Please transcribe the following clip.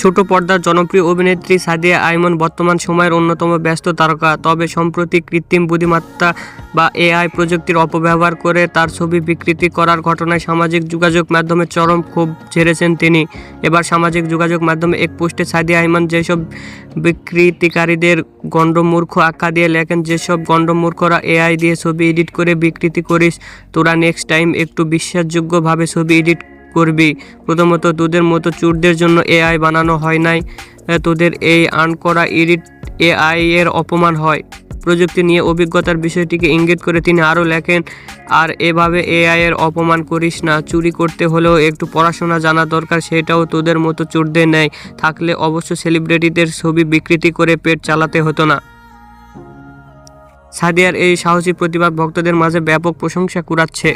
ছোট পর্দার জনপ্রিয় অভিনেত্রী সাদিয়া আইমন বর্তমান সময়ের অন্যতম ব্যস্ত তারকা। তবে সম্প্রতি কৃত্রিম বুদ্ধিমত্তা বা এআই প্রযুক্তির অপব্যবহার করে তার ছবি বিকৃতি করার ঘটনায় সামাজিক যোগাযোগ মাধ্যমে চরম ক্ষোভ ঝেড়েছেন তিনি। এবার সামাজিক যোগাযোগ মাধ্যমে এক পোস্টে সাদিয়া আইমন যেসব বিকৃতিকারীদের গণ্ডমূর্খ আখ্যা দিয়ে লেখেন, যেসব গণ্ডমূর্খরা এআই দিয়ে ছবি এডিট করে বিকৃতি করিস, তোরা নেক্সট টাইম একটু বিশ্বাসযোগ্যভাবে ছবি এডিট করবি। প্রথমত, তোদের মতো চোরদের জন্য এআই বানানো হয় নাই। তোদের এই আনকরা এডিট এআই এর অপমান হয়। প্রযুক্তি নিয়ে অভিজ্ঞতার বিষয়টিকে ইঙ্গিত করে তিনি আরও লেখেন, আর এভাবে এআই এর অপমান করিস না। চুরি করতে হলেও একটু পড়াশোনা জানা দরকার, সেটাও তোদের মতো চোরদের নেই থাকলে অবশ্য সেলিব্রিটিদের ছবি বিকৃতি করে পেট চালাতে হতো না। সাদিয়ার এই সাহসী প্রতিবাদ ভক্তদের মাঝে ব্যাপক প্রশংসা কুড়াচ্ছে।